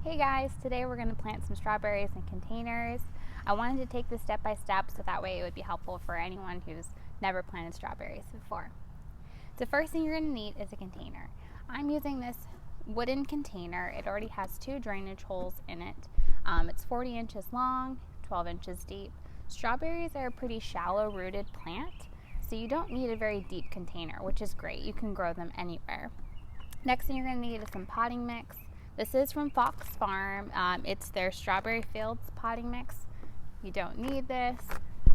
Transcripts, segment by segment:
Hey guys, today we're going to plant some strawberries in containers. I wanted to take this step by step so that way it would be helpful for anyone who's never planted strawberries before. The first thing you're going to need is a container. I'm using this wooden container. It already has 2 drainage holes in it. It's 40 inches long, 12 inches deep. Strawberries are a pretty shallow rooted plant, so you don't need a very deep container, which is great. You can grow them anywhere. Next thing you're going to need is some potting mix. This is from Fox Farm. It's their Strawberry Fields potting mix. You don't need this.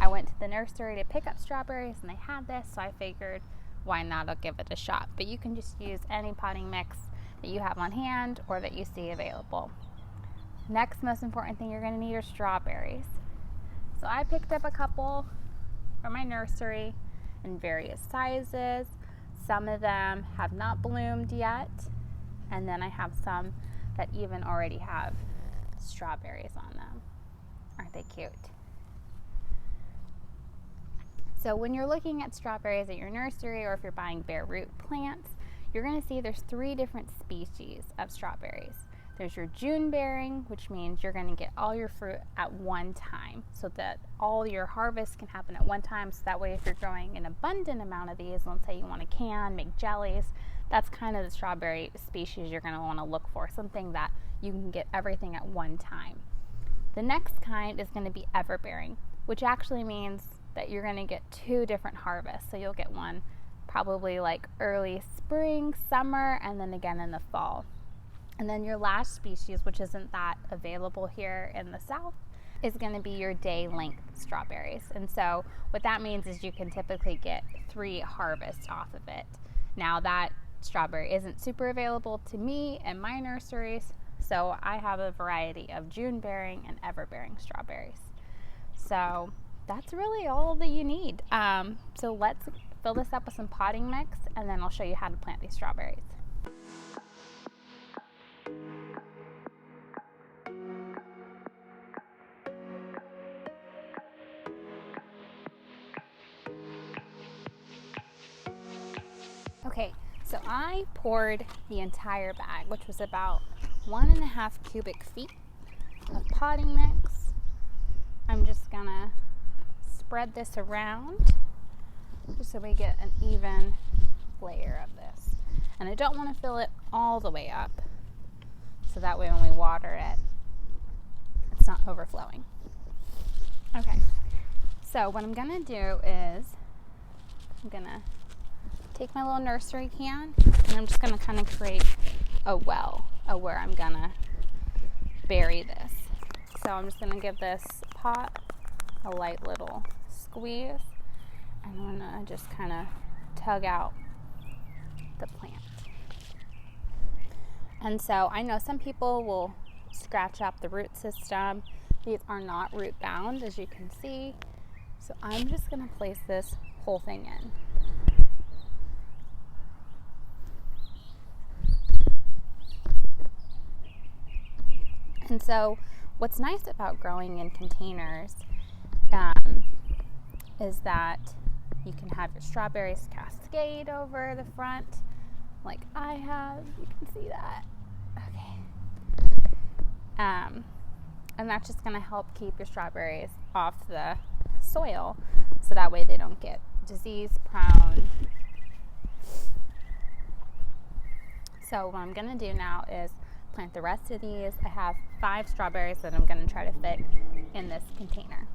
I went to the nursery to pick up strawberries and they had this, so I figured why not, I'll give it a shot. But you can just use any potting mix that you have on hand or that you see available. Next most important thing you're going to need are strawberries. So I picked up a couple from my nursery in various sizes. Some of them have not bloomed yet, and then I have some that even already have strawberries on them. Aren't they cute? So when you're looking at strawberries at your nursery or if you're buying bare root plants, you're going to see there's 3 different species of strawberries. There's your June bearing, which means you're going to get all your fruit at one time so that all your harvest can happen at one time. So that way if you're growing an abundant amount of these, let's say you want to can, make jellies, that's kind of the strawberry species you're going to want to look for, something that you can get everything at one time. The next kind is going to be everbearing, which actually means that you're going to get 2 different harvests. So you'll get one probably like early spring, summer, and then again in the fall. And then your last species, which isn't that available here in the South, is going to be your day length strawberries. And so what that means is you can typically get 3 harvests off of it. Now that strawberry isn't super available to me and my nurseries, so I have a variety of June bearing and everbearing strawberries. So that's really all that you need. So let's fill this up with some potting mix and then I'll show you how to plant these strawberries. Okay, so I poured the entire bag, which was about 1.5 cubic feet of potting mix. I'm just gonna spread this around just so we get an even layer of this. And I don't want to fill it all the way up, so that way when we water it, it's not overflowing. Okay, so what I'm gonna do is I'm gonna take my little nursery can and I'm just gonna kind of create a well of where I'm gonna bury this. So I'm just gonna give this pot a light little squeeze and I'm gonna just kind of tug out the plant. And so I know some people will scratch up the root system. These are not root bound, as you can see. So I'm just gonna place this whole thing in. And so what's nice about growing in containers is that you can have your strawberries cascade over the front like I have. You can see that. Okay. And that's just going to help keep your strawberries off the soil so that way they don't get disease prone. So what I'm going to do now is plant the rest of these. I have 5 strawberries that I'm going to try to fit in this container.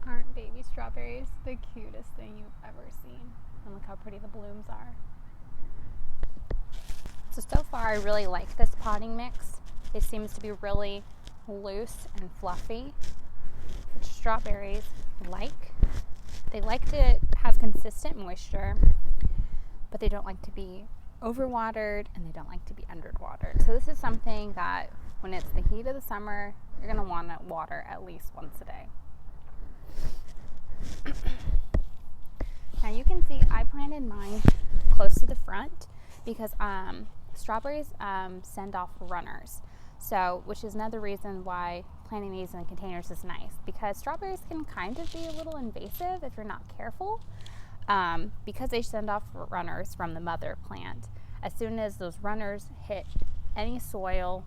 Aren't baby strawberries the cutest thing you've ever seen? And look how pretty the blooms are. So far I really like this potting mix. It seems to be really loose and fluffy, which strawberries like. They like to have consistent moisture, but they don't like to be overwatered and they don't like to be underwatered. So this is something that when it's the heat of the summer, you're going to want to water at least once a day. Now you can see I planted mine close to the front because strawberries send off runners. So, which is another reason why planting these in containers is nice, because strawberries can kind of be a little invasive if you're not careful, because they send off runners from the mother plant. As soon as those runners hit any soil,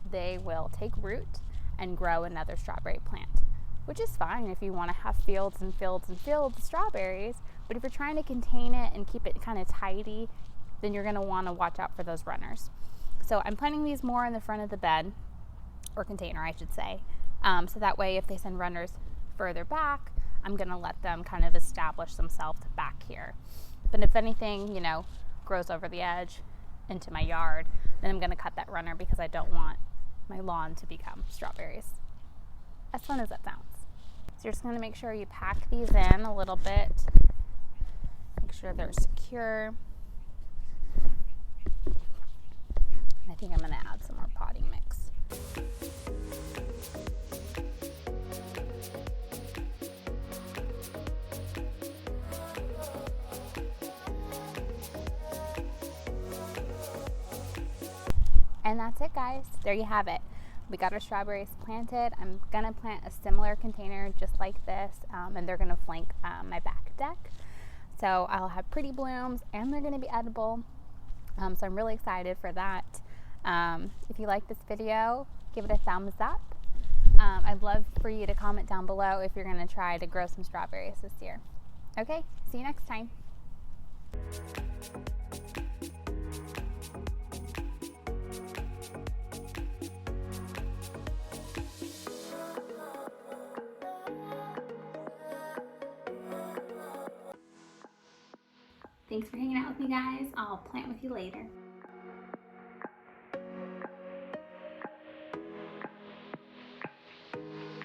they will take root and grow another strawberry plant, which is fine if you want to have fields and fields and fields of strawberries. But if you're trying to contain it and keep it kind of tidy, then you're going to want to watch out for those runners. So I'm planting these more in the front of the bed, or container I should say, so that way if they send runners further back, I'm going to let them kind of establish themselves back here. But if anything, grows over the edge into my yard, then I'm going to cut that runner, because I don't want my lawn to become strawberries. As fun as that sounds. So you're just going to make sure you pack these in a little bit, make sure they're secure. I think I'm going to add some more potting mix. And that's it, guys. There you have it. We got our strawberries planted. I'm going to plant a similar container just like this, and they're going to flank my back deck. So I'll have pretty blooms, and they're going to be edible. So I'm really excited for that. If you like this video, give it a thumbs up. I'd love for you to comment down below if you're going to try to grow some strawberries this year. Okay, see you next time. Thanks for hanging out with me, guys. I'll plant with you later.